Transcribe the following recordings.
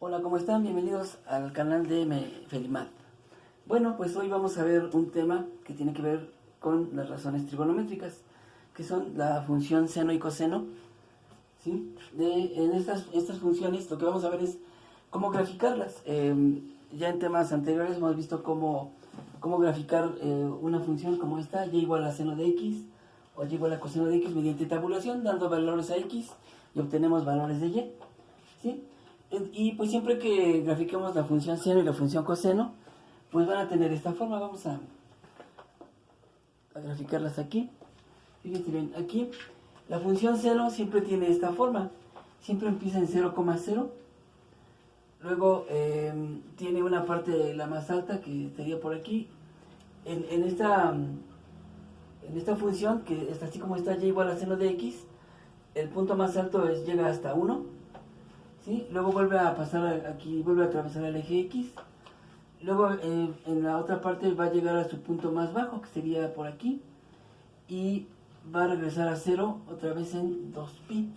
Hola, ¿cómo están? Bienvenidos al canal de Felimat. Bueno, pues hoy vamos a ver un tema que tiene que ver con las razones trigonométricas, que son la función seno y coseno. ¿Sí? En estas funciones lo que vamos a ver es cómo graficarlas. Ya en temas anteriores hemos visto cómo graficar una función como esta, y igual a seno de x, o y igual a coseno de x mediante tabulación, dando valores a x y obtenemos valores de y. ¿Sí? Y pues siempre que grafiquemos la función seno y la función coseno, pues van a tener esta forma. Vamos a graficarlas aquí. Fíjense bien, aquí la función seno siempre tiene esta forma. Siempre empieza en 0,0. Luego tiene una parte la más alta que estaría por aquí. En esta función, que está así como está y igual a seno de x, el punto más alto llega hasta 1. ¿Sí? Luego vuelve a pasar aquí, vuelve a atravesar el eje X. Luego en la otra parte va a llegar a su punto más bajo, que sería por aquí. Y va a regresar a 0 otra vez en 2pi.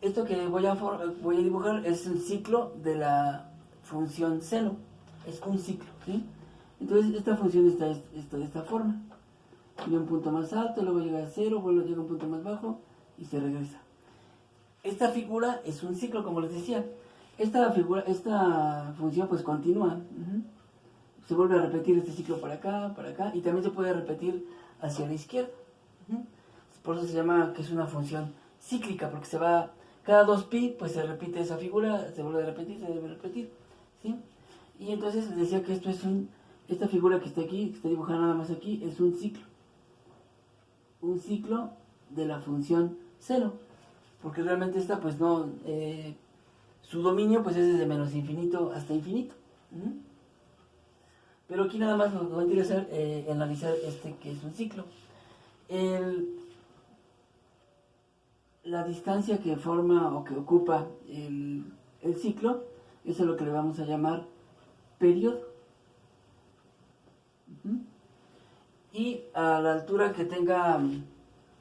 Esto que voy a dibujar es el ciclo de la función seno. Es un ciclo, ¿sí? Entonces esta función está de esta forma. Tiene un punto más alto, luego llega a 0, luego llega a un punto más bajo y se regresa. Esta figura es un ciclo, como les decía. Esta función pues continúa. Se vuelve a repetir este ciclo para acá, y también se puede repetir hacia la izquierda. Por eso se llama que es una función cíclica, porque se va, cada 2pi pues se repite esa figura, se vuelve a repetir, se vuelve a repetir. ¿Sí? Y entonces les decía que esta figura que está aquí, que está dibujada nada más aquí, es un ciclo. Un ciclo de la función seno. Porque realmente esta pues no, su dominio pues es desde menos infinito hasta infinito. Pero aquí nada más nos va a interesar analizar que es un ciclo. La distancia que forma o que ocupa el ciclo, eso es lo que le vamos a llamar periodo. Y a la altura que tenga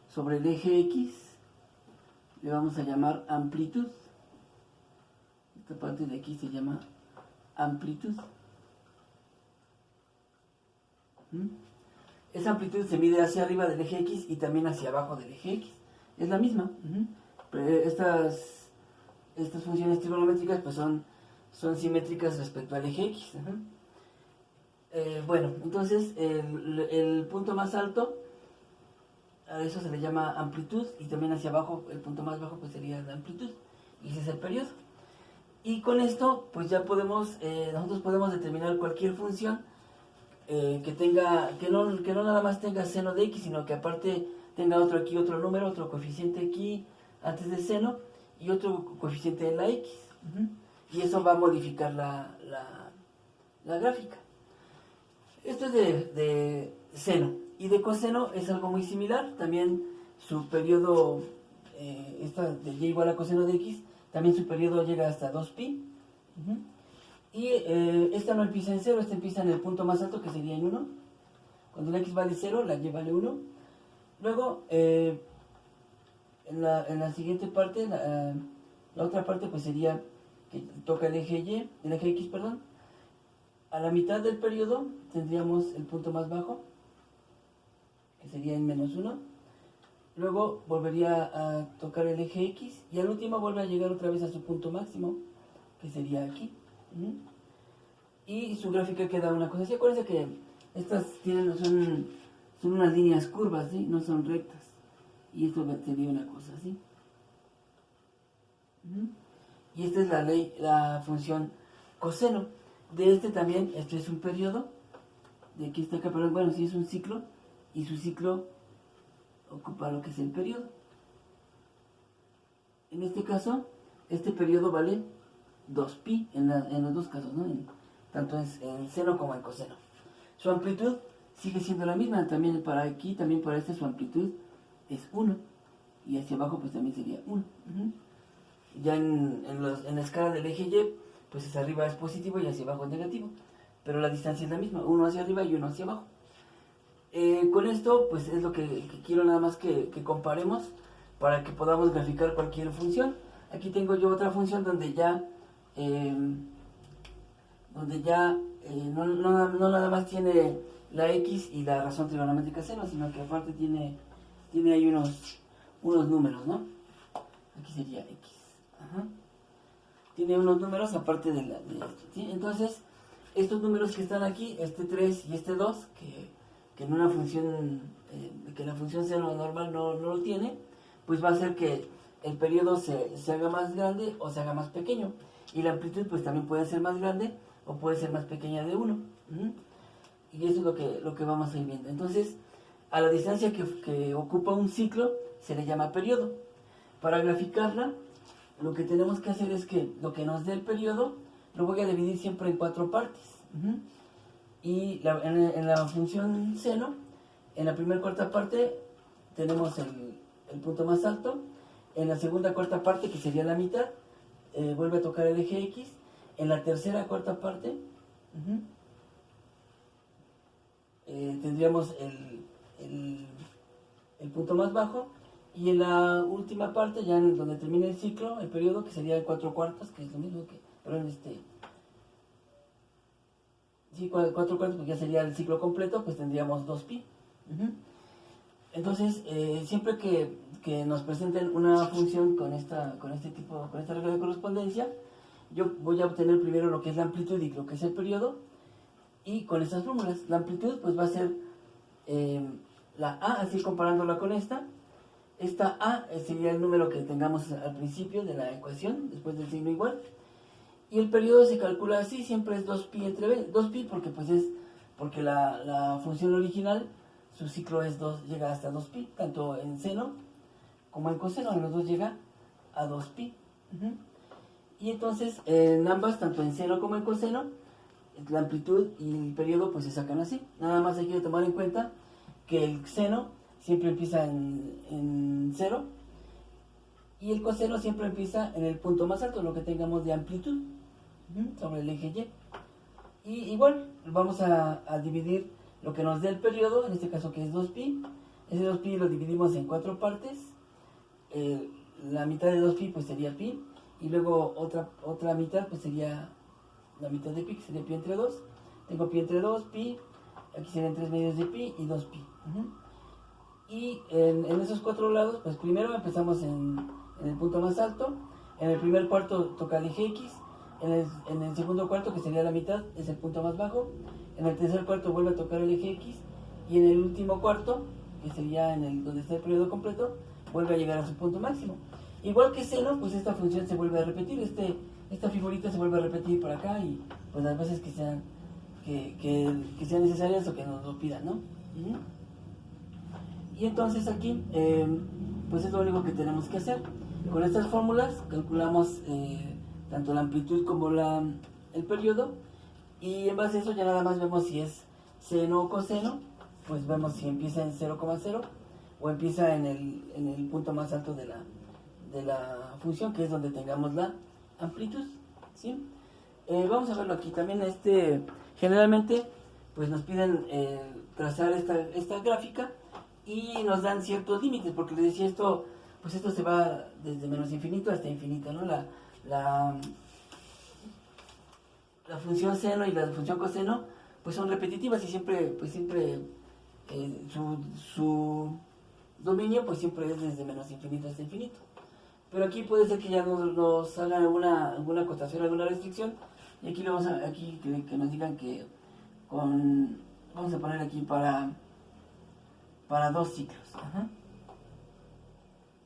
sobre el eje X, le vamos a llamar amplitud. Esta parte de aquí se llama amplitud. Esa amplitud se mide hacia arriba del eje X y también hacia abajo del eje X. Es la misma. Pero estas funciones trigonométricas pues son simétricas respecto al eje X. Bueno, entonces el punto más alto, a eso se le llama amplitud, y también hacia abajo, el punto más bajo pues sería la amplitud, y ese es el periodo. Y con esto pues ya nosotros podemos determinar cualquier función que no nada más tenga seno de x, sino que aparte tenga otro número, otro coeficiente aquí antes del seno, y otro coeficiente en la x. Y eso va a modificar la gráfica. Esto es de seno. Y de coseno es algo muy similar. También su periodo, esta de y igual a coseno de x, también su periodo llega hasta 2pi. Y esta no empieza en 0, esta empieza en el punto más alto, que sería en 1. Cuando la x vale 0, la y vale 1. Luego, en la siguiente parte, la otra parte pues sería que toca el eje x, perdón. A la mitad del periodo tendríamos el punto más bajo, que sería en -1. Luego volvería a tocar el eje X y al último vuelve a llegar otra vez a su punto máximo, que sería aquí. Y su gráfica queda una cosa así. Acuérdense que estas son unas líneas curvas, ¿sí? No son rectas. Y esto sería una cosa así. Y esta es la función coseno. De también, esto es un periodo. De aquí está acá, pero bueno, sí es un ciclo. Y su ciclo ocupa lo que es el periodo. En este caso, este periodo vale 2pi en los dos casos, ¿no? Tanto en seno como en coseno. Su amplitud sigue siendo la misma. También para aquí, también para su amplitud es 1. Y hacia abajo pues también sería 1. Ya en la escala del eje Y, pues hacia arriba es positivo y hacia abajo es negativo. Pero la distancia es la misma, uno hacia arriba y uno hacia abajo. Con esto, pues es lo que quiero nada más que comparemos para que podamos graficar cualquier función. Aquí tengo yo otra función donde ya donde ya no nada más tiene la x y la razón trigonométrica seno, sino que aparte tiene ahí unos números, ¿no? Aquí sería x. Ajá. Tiene unos números aparte de esto, ¿sí? Entonces, estos números que están aquí, este 3 y este 2, que en una función, que la función seno normal no lo tiene, pues va a hacer que el periodo se haga más grande o se haga más pequeño. Y la amplitud pues también puede ser más grande o puede ser más pequeña de 1. Y eso es lo que vamos a ir viendo. Entonces, a la distancia que ocupa un ciclo se le llama periodo. Para graficarla, lo que tenemos que hacer es que lo que nos dé el periodo lo voy a dividir siempre en 4 partes. Y en la función seno, en la primera cuarta parte tenemos el punto más alto. En la segunda cuarta parte, que sería la mitad, vuelve a tocar el eje X. En la tercera cuarta parte tendríamos el punto más bajo. Y en la última parte, ya en donde termina el ciclo, el periodo, que sería el 4 cuartos, que es lo mismo que, perdón, sí, 4 cuartos, pues ya sería el ciclo completo, pues tendríamos 2pi. Entonces, siempre que nos presenten una función con esta regla de correspondencia, yo voy a obtener primero lo que es la amplitud y lo que es el periodo, y con estas fórmulas. La amplitud pues va a ser la A, así comparándola con esta. Esta A sería el número que tengamos al principio de la ecuación, después del signo igual. Y el periodo se calcula así, siempre es 2pi entre b. 2pi porque la función original, su ciclo llega hasta 2pi, tanto en seno como en coseno, en los dos llega a 2pi. Y entonces en ambas, tanto en seno como en coseno, la amplitud y el periodo pues se sacan así. Nada más hay que tomar en cuenta que el seno siempre empieza en 0 y el coseno siempre empieza en el punto más alto, lo que tengamos de amplitud sobre el eje Y. Y igual vamos a dividir lo que nos dé el periodo, en este caso que es 2pi. Ese 2pi lo dividimos en 4 partes. La mitad de 2pi pues sería pi, y luego otra mitad pues sería la mitad de pi, que sería pi entre 2. Tengo pi entre 2, pi, aquí serían 3 medios de pi y 2pi. Y en esos 4 lados, pues primero empezamos en el punto más alto. En el primer cuarto toca el eje X. En el segundo cuarto, que sería la mitad, es el punto más bajo. En el tercer cuarto vuelve a tocar el eje X. Y en el último cuarto, que sería donde está el periodo completo, vuelve a llegar a su punto máximo. Igual que seno, pues esta función se vuelve a repetir. Esta figurita se vuelve a repetir por acá, y pues las veces que sean necesarias o que nos lo pidan, ¿no? Y entonces aquí, pues es lo único que tenemos que hacer. Con estas fórmulas calculamos tanto la amplitud como el periodo, y en base a eso ya nada más vemos si es seno o coseno. Pues vemos si empieza en 0,0 o empieza en el punto más alto de la función, que es donde tengamos la amplitud, ¿sí? Vamos a verlo aquí también. Generalmente pues nos piden trazar esta gráfica, y nos dan ciertos límites, porque les decía esto se va desde menos infinito hasta infinito, ¿no? La función seno y la función coseno pues son repetitivas, y siempre su dominio pues siempre es desde menos infinito hasta infinito. Pero aquí puede ser que ya nos hagan alguna acotación, alguna restricción, y aquí que nos digan que vamos a poner aquí para 2 ciclos.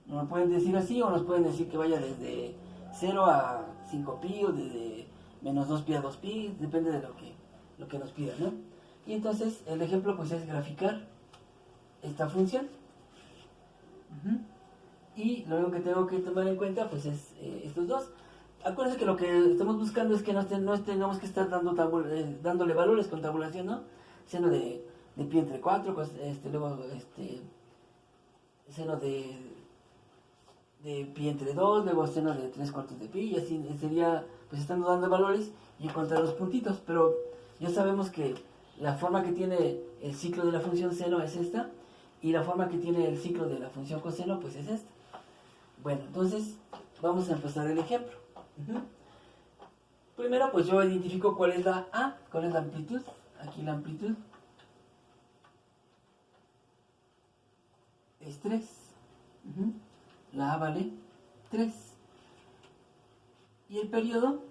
Nos pueden decir así, o nos pueden decir que vaya desde 0 a 5pi, o desde menos 2pi a 2pi, depende de lo que nos pidan, ¿no? Y entonces el ejemplo pues es graficar esta función. Y lo único que tengo que tomar en cuenta pues es estos dos. Acuérdense que lo que estamos buscando es que no tengamos que estar dándole valores con tabulación, ¿no? Seno de pi entre 4, luego seno de pi entre 2, luego seno de 3 cuartos de pi, y así sería, pues estando dando valores y encontrar los puntitos. Pero ya sabemos que la forma que tiene el ciclo de la función seno es esta, y la forma que tiene el ciclo de la función coseno pues es esta. Bueno, entonces vamos a empezar el ejemplo. Primero, pues yo identifico cuál es la A, cuál es la amplitud. Aquí la amplitud es 3. La A vale 3. Y el periodo,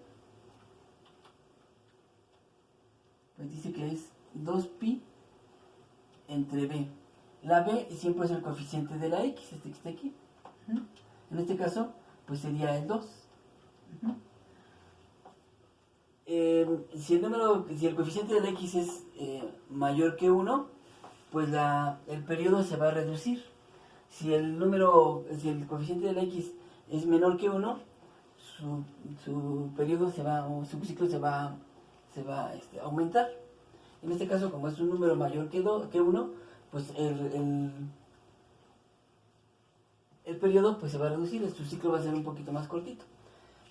pues dice que es 2pi entre b. La b siempre es el coeficiente de la x, este que está aquí. En este caso, pues sería el 2. Si el coeficiente de la x es mayor que 1, pues el periodo se va a reducir. Si el coeficiente de la x es menor que 1, su periodo o su ciclo se va a aumentar. En este caso, como es un número mayor que 1, pues el periodo pues se va a reducir, su ciclo va a ser un poquito más cortito.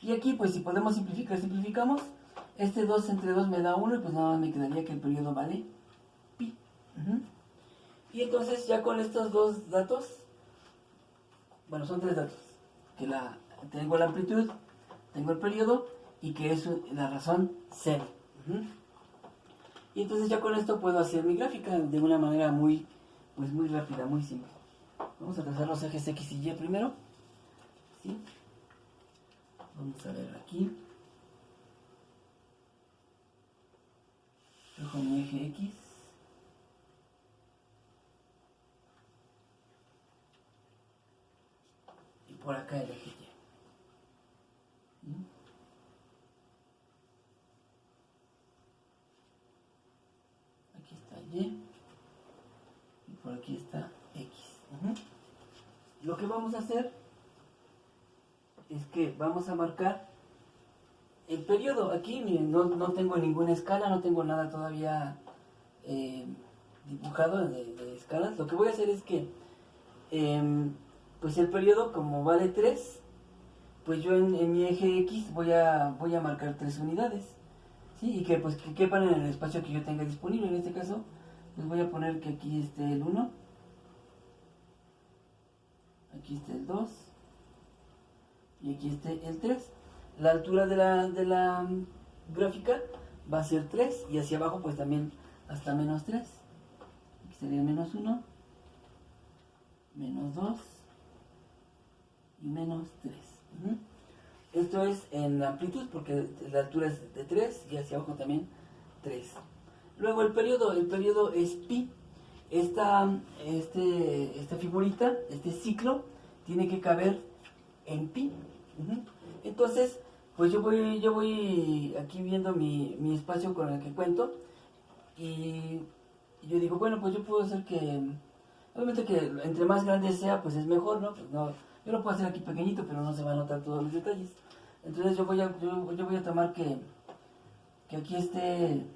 Y aquí, pues si podemos simplificar, simplificamos. Este 2 entre 2 me da 1 y pues nada más me quedaría que el periodo vale pi. Y entonces ya con estos dos datos, bueno, son 3 datos, que tengo la amplitud, tengo el periodo y que es la razón 0. Y entonces ya con esto puedo hacer mi gráfica de una manera muy rápida, muy simple. Vamos a trazar los ejes X y Y primero. ¿Sí? Vamos a ver aquí. Dejo mi eje X. Y por acá el eje Y. Aquí está Y. Y por aquí está X. Lo que vamos a hacer es que vamos a marcar el periodo. Aquí no tengo ninguna escala, no tengo nada todavía dibujado de escalas. Lo que voy a hacer es que pues el periodo, como vale 3, pues yo en mi eje X voy a marcar 3 unidades, ¿sí? Y que pues que quepan en el espacio que yo tenga disponible. En este caso pues voy a poner que aquí esté el 1, aquí esté el 2 y aquí esté el 3. La altura de la gráfica va a ser 3 y hacia abajo pues también hasta menos 3. Aquí sería menos 1, menos 2 y menos 3. Esto es en amplitud porque la altura es de 3 y hacia abajo también 3. Luego el periodo es pi. Esta figurita, este ciclo, tiene que caber en pi. Entonces, pues yo voy aquí viendo mi espacio con el que cuento y yo digo, bueno, pues yo puedo hacer que, obviamente que entre más grande sea, pues es mejor, ¿no? Pues no, yo lo puedo hacer aquí pequeñito, pero no se van a notar todos los detalles. Entonces yo voy a tomar que aquí esté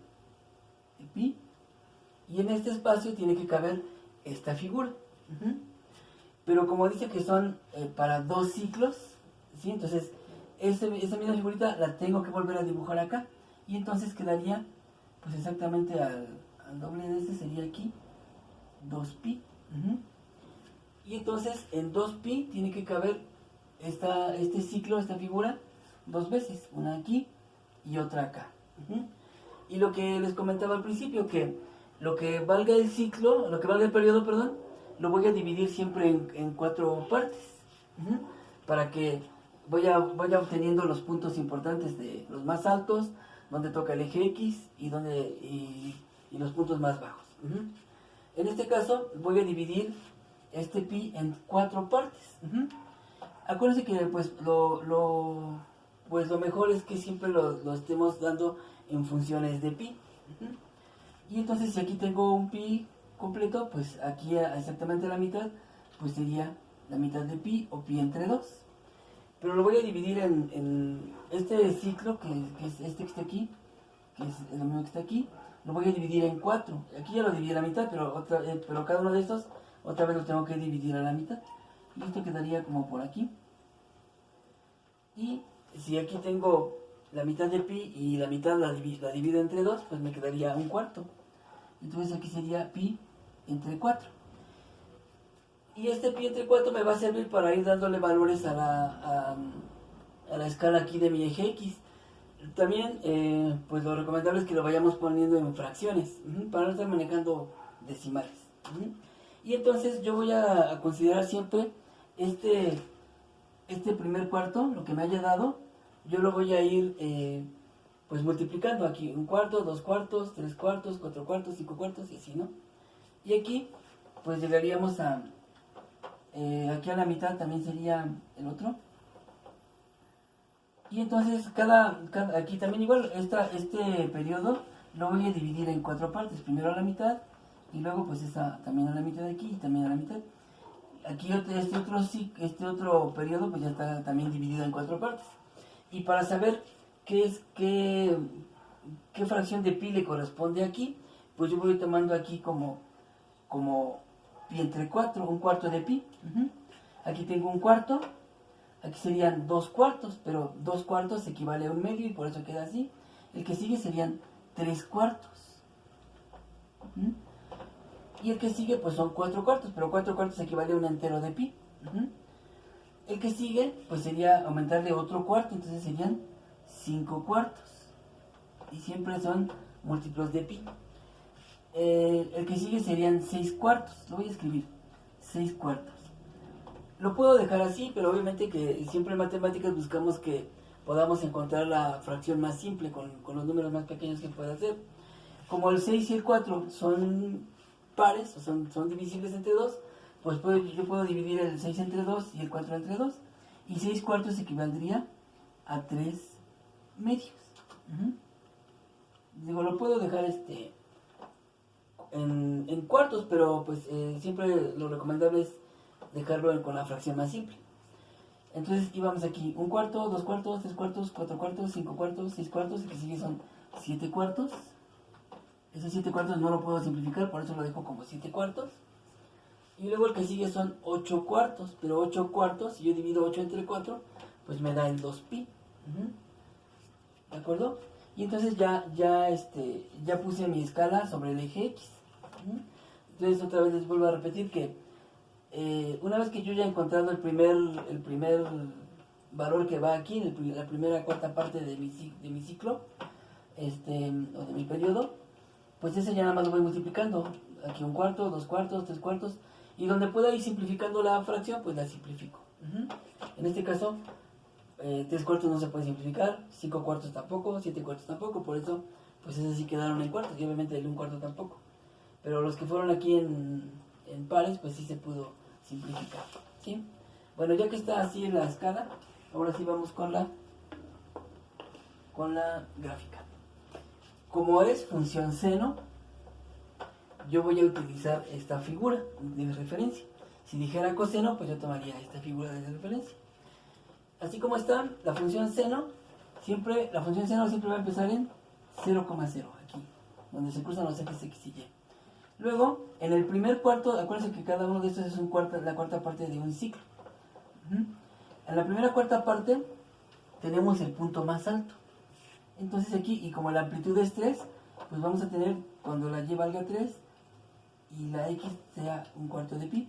pi y en este espacio tiene que caber esta figura. Pero como dice que son para 2 ciclos, ¿sí? Entonces esa misma figurita la tengo que volver a dibujar acá y entonces quedaría pues exactamente al doble de este, sería aquí 2pi. Y entonces en 2pi tiene que caber este ciclo, esta figura, 2 veces, una aquí y otra acá. Y lo que les comentaba al principio, que lo que valga el ciclo, lo que valga el periodo, perdón, lo voy a dividir siempre en 4 partes, para que vaya obteniendo los puntos importantes de los más altos, donde toca el eje X y los puntos más bajos. En este caso voy a dividir este pi en 4 partes. Acuérdense que pues lo mejor es que siempre lo estemos dando en funciones de pi. Y entonces si aquí tengo un pi completo, pues aquí exactamente la mitad, pues sería la mitad de pi o pi entre 2. Pero lo voy a dividir en este ciclo, que es este que está aquí, que es lo mismo que está aquí, lo voy a dividir en 4. Aquí ya lo dividí a la mitad, pero cada uno de estos otra vez lo tengo que dividir a la mitad. Y esto quedaría como por aquí. Y si aquí tengo la mitad de pi y la mitad la divido entre 2, pues me quedaría un cuarto. Entonces aquí sería pi entre 4. Y este pi entre 4 me va a servir para ir dándole valores a la escala aquí de mi eje X. También, pues lo recomendable es que lo vayamos poniendo en fracciones, para no estar manejando decimales. Y entonces yo voy a considerar siempre este, este primer cuarto, lo que me haya dado, yo lo voy a ir pues multiplicando aquí, un cuarto, dos cuartos, tres cuartos, cuatro cuartos, cinco cuartos y así, ¿no? Y aquí pues llegaríamos a, aquí a la mitad también sería el otro. Y entonces aquí también igual, este periodo lo voy a dividir en cuatro partes. Primero a la mitad y luego pues esta también a la mitad de aquí y también a la mitad. Aquí este otro periodo pues ya está también dividido en cuatro partes. Y para saber qué fracción de pi le corresponde aquí, pues yo voy tomando aquí como pi entre 4, un cuarto de pi. Aquí tengo un cuarto. Aquí serían 2 cuartos, pero 2 cuartos equivale a un medio y por eso queda así. El que sigue serían 3 cuartos. Y el que sigue pues son 4 cuartos, pero 4 cuartos equivale a un entero de pi. El que sigue pues sería aumentarle otro cuarto, entonces serían 5 cuartos. Y siempre son múltiplos de pi. El que sigue serían 6 cuartos, lo voy a escribir, 6 cuartos. Lo puedo dejar así, pero obviamente que siempre en matemáticas buscamos que podamos encontrar la fracción más simple con los números más pequeños que pueda ser. Como el 6 y el 4 son pares, o son divisibles entre 2, pues yo puedo dividir el 6 entre 2 y el 4 entre 2. Y 6 cuartos equivaldría a 3 medios. Digo, lo puedo dejar en cuartos, pero pues siempre lo recomendable es dejarlo con la fracción más simple. Entonces íbamos aquí, un cuarto, dos cuartos, tres cuartos, cuatro cuartos, cinco cuartos, seis cuartos, el que sigue son 7 cuartos. Esos 7 cuartos no lo puedo simplificar, por eso lo dejo como 7 cuartos. Y luego el que sigue son 8 cuartos, pero 8 cuartos, si yo divido 8 entre 4, pues me da el 2pi. ¿De acuerdo? Y entonces ya puse mi escala sobre el eje X. Entonces otra vez les vuelvo a repetir que una vez que yo ya he encontrado el primer valor que va aquí, la primera cuarta parte de mi ciclo, o de mi periodo, pues ese ya nada más lo voy multiplicando. Aquí un cuarto, dos cuartos, tres cuartos, y donde pueda ir simplificando la fracción, pues la simplifico. En este caso, 3 cuartos no se puede simplificar, 5 cuartos tampoco, 7 cuartos tampoco, por eso, pues esos sí quedaron en cuartos, y obviamente el 1 cuarto tampoco. Pero los que fueron aquí en pares, pues sí se pudo simplificar. ¿Sí? Bueno, ya que está así en la escala, ahora sí vamos con la gráfica. Como es función seno, yo voy a utilizar esta figura de referencia. Si dijera coseno, pues yo tomaría esta figura de referencia. Así como está la función seno siempre va a empezar en 0,0, aquí, donde se cruzan los ejes X y Y. Luego, en el primer cuarto, acuérdense que cada uno de estos es la cuarta parte de un ciclo. En la primera cuarta parte tenemos el punto más alto. Entonces aquí, y como la amplitud es 3, pues vamos a tener, cuando la y valga 3, y la x sea un cuarto de pi.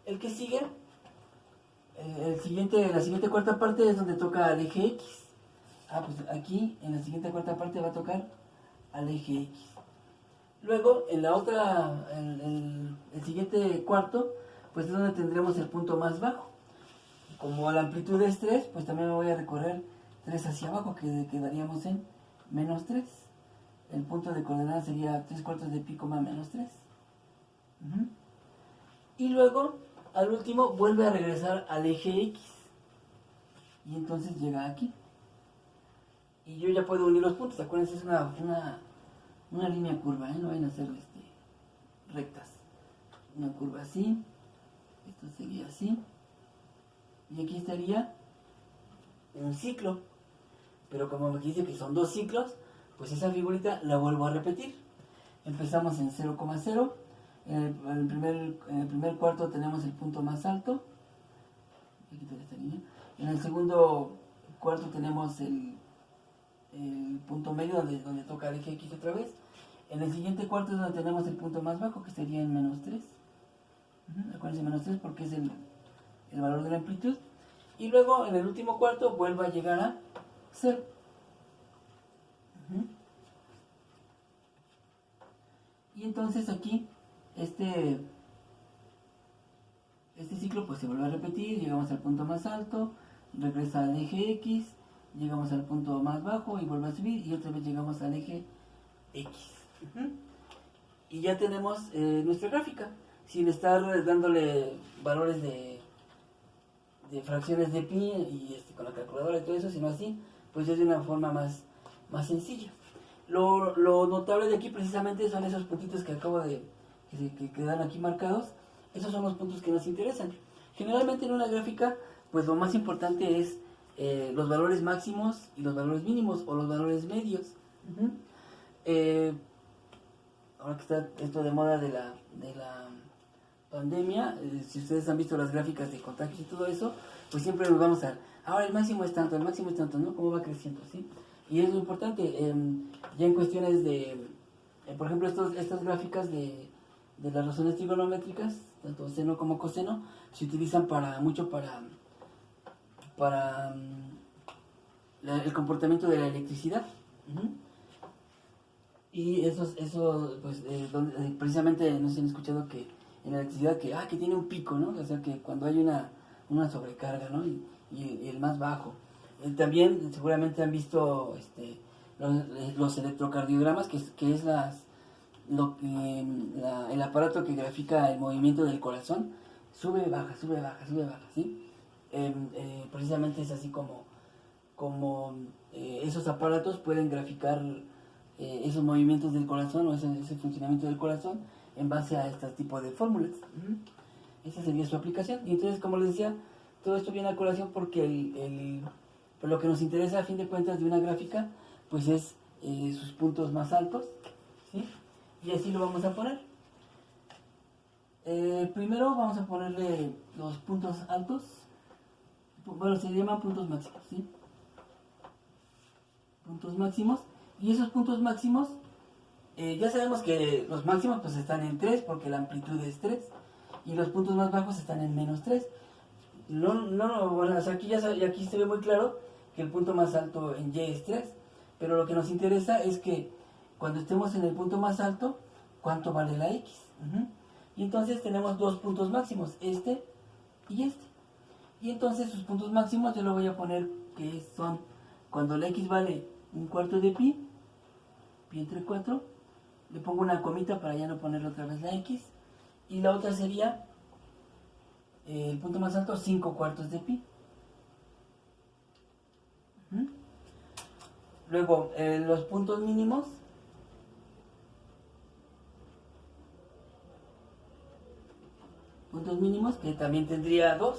El que sigue, la siguiente cuarta parte es donde toca al eje X. Pues aquí, en la siguiente cuarta parte va a tocar al eje X. Luego, en la otra, el siguiente cuarto, pues es donde tendremos el punto más bajo. Como la amplitud es 3, pues también me voy a recorrer 3 hacia abajo, que quedaríamos en menos 3. El punto de coordenada sería 3 cuartos de pi, menos 3. Y luego, al último, vuelve a regresar al eje X. Y entonces llega aquí. Y yo ya puedo unir los puntos. Acuérdense, es una línea curva, no vayan a hacer rectas. Una curva así. Esto sería así. Y aquí estaría un ciclo. Pero como me dice que son 2 ciclos, pues esa figurita la vuelvo a repetir. Empezamos en 0,0. En el primer cuarto tenemos el punto más alto. En el segundo cuarto tenemos el punto medio donde toca el eje X otra vez. En el siguiente cuarto es donde tenemos el punto más bajo, que sería en menos 3. Acuérdense, menos 3 porque es el valor de la amplitud. Y luego en el último cuarto vuelve a llegar a 0. Y entonces aquí este ciclo pues se vuelve a repetir, llegamos al punto más alto, regresa al eje X, llegamos al punto más bajo y vuelve a subir y otra vez llegamos al eje X. Y ya tenemos nuestra gráfica, sin estar dándole valores de fracciones de pi y con la calculadora y todo eso, sino así, pues es de una forma más sencilla. Lo notable de aquí precisamente son esos puntitos que acabo de que quedan aquí marcados. Esos son los puntos que nos interesan. Generalmente en una gráfica, pues lo más importante es los valores máximos y los valores mínimos o los valores medios. Ahora que está esto de moda de la pandemia, si ustedes han visto las gráficas de contagios y todo eso, pues siempre nos vamos a, ahora el máximo es tanto, ¿no? ¿Cómo va creciendo? ¿Sí? Y es lo importante, ya en cuestiones de, por ejemplo, estas gráficas de las razones trigonométricas, tanto seno como coseno, se utilizan mucho para el comportamiento de la electricidad. Y eso pues, precisamente no sé si han escuchado que en la electricidad que tiene un pico, ¿no? O sea, que cuando hay una sobrecarga, ¿no? Y el más bajo. También seguramente han visto los electrocardiogramas, que es el aparato que grafica el movimiento del corazón. Sube, baja, ¿sí? Precisamente es así como esos aparatos pueden graficar esos movimientos del corazón o ese funcionamiento del corazón en base a este tipo de fórmulas. Esa sería su aplicación. Y entonces, como les decía, todo esto viene a colación porque lo que nos interesa a fin de cuentas de una gráfica, pues es sus puntos más altos, ¿sí? Y así lo vamos a poner. Primero vamos a ponerle los puntos altos. Bueno, se llaman puntos máximos, ¿sí? Puntos máximos. Y esos puntos máximos, ya sabemos que los máximos pues están en 3 porque la amplitud es 3. Y los puntos más bajos están en menos 3. Bueno, o sea, aquí se ve muy claro que el punto más alto en Y es 3. Pero lo que nos interesa es que cuando estemos en el punto más alto, ¿cuánto vale la X? Y entonces tenemos dos puntos máximos, este y este. Y entonces sus puntos máximos yo lo voy a poner que son cuando la X vale un cuarto de pi entre 4, le pongo una comita para ya no ponerle otra vez la X. Y la otra sería el punto más alto, 5 cuartos de pi. Luego, los puntos mínimos. Puntos mínimos que también tendría 2.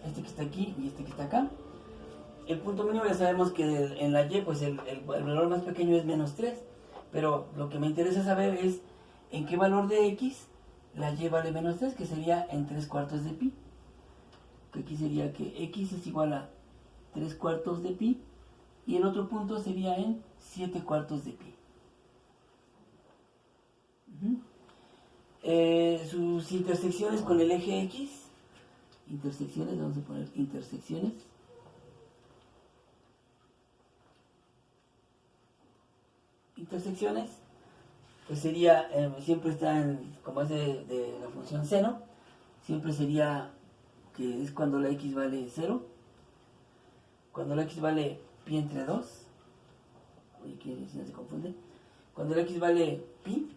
Este que está aquí y este que está acá. El punto mínimo ya sabemos que en la Y pues el valor más pequeño es menos 3. Pero lo que me interesa saber es en qué valor de X la Y vale menos 3, que sería en 3 cuartos de pi. Que aquí sería que X es igual a 3 cuartos de pi. Y el otro punto sería en 7 cuartos de pi. Sus intersecciones con el eje X. Intersecciones, vamos a poner intersecciones. Intersecciones, pues sería, siempre está como es de la función seno, siempre sería que es cuando la X vale 0, cuando la X vale pi entre 2, oye, que si no se confunde, cuando la X vale pi,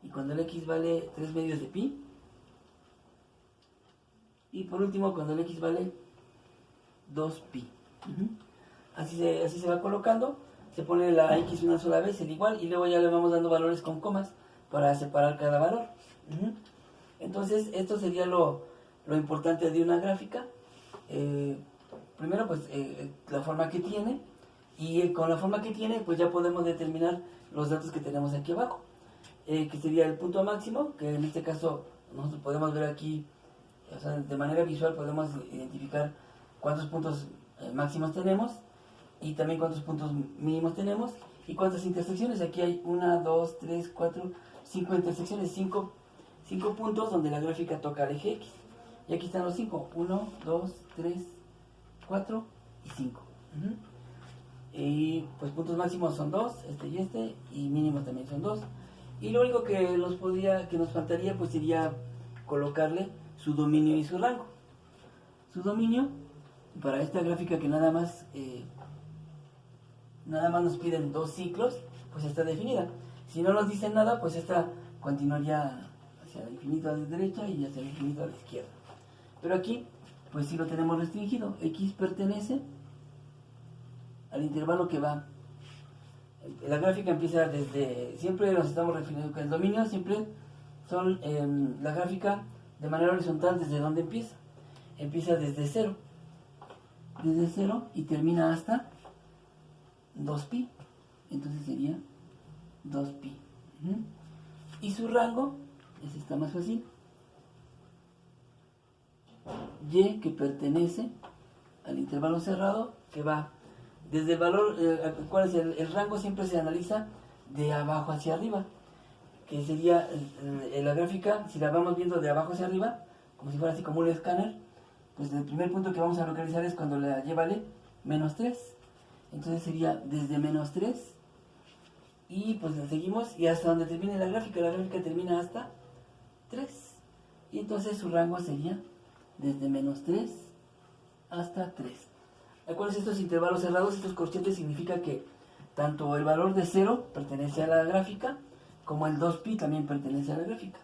y cuando la X vale 3 medios de pi, y por último cuando la X vale 2 pi. Así se va colocando. Se pone la X una sola vez, el igual, y luego ya le vamos dando valores con comas para separar cada valor. Entonces, esto sería lo importante de una gráfica. Primero, pues, la forma que tiene, y con la forma que tiene, pues ya podemos determinar los datos que tenemos aquí abajo, que sería el punto máximo, que en este caso nosotros podemos ver aquí, o sea, de manera visual podemos identificar cuántos puntos máximos tenemos, y también cuántos puntos mínimos tenemos y cuántas intersecciones. Aquí hay 1, 2, 3, 4, 5 intersecciones, 5 puntos donde la gráfica toca el eje X. Y aquí están los 5, 1, 2, 3, 4 y 5. Y pues puntos máximos son 2, y mínimos también son 2. Y lo único que nos faltaría pues sería colocarle su dominio y su rango. Su dominio, para esta gráfica que nada más nos piden 2 ciclos, pues está definida. Si no nos dicen nada, pues esta continuaría hacia el infinito a la derecha y hacia el infinito a la izquierda. Pero aquí, pues sí lo tenemos restringido. X pertenece al intervalo que va. La gráfica empieza desde, siempre nos estamos refiriendo que el dominio siempre son la gráfica de manera horizontal desde donde empieza. Empieza desde 0. Desde 0 y termina hasta 2pi. Entonces sería 2pi. Y su rango, ese está más fácil. Y que pertenece al intervalo cerrado que va desde el valor, ¿cuál es el rango? Siempre se analiza de abajo hacia arriba, que sería la gráfica, si la vamos viendo de abajo hacia arriba, como si fuera así como un escáner, pues el primer punto que vamos a localizar es cuando la y vale -3. Entonces sería desde -3 y pues la seguimos y hasta donde termine la gráfica termina hasta 3. Y entonces su rango sería desde -3 hasta 3. Acuérdense, estos intervalos cerrados, estos corchetes, significa que tanto el valor de 0 pertenece a la gráfica, como el 2pi también pertenece a la gráfica.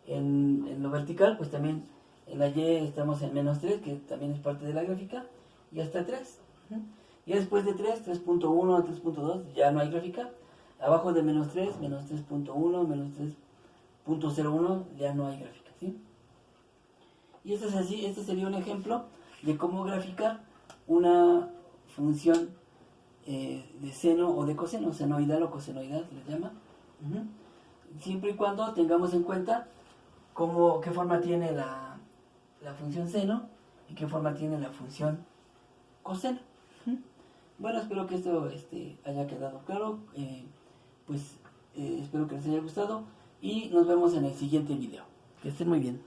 En lo vertical, pues también en la y estamos en -3, que también es parte de la gráfica, y hasta 3. Y después de 3, 3.1 a 3.2, ya no hay gráfica. Abajo de -3, -3.1, -3.01, ya no hay gráfica, ¿sí? Y esto es así, este sería un ejemplo de cómo graficar una función de seno o de coseno, senoidal o cosenoidal se les llama. Siempre y cuando tengamos en cuenta qué forma tiene la función seno y qué forma tiene la función coseno. Bueno, espero que esto haya quedado claro. Espero que les haya gustado y nos vemos en el siguiente video. Que estén muy bien.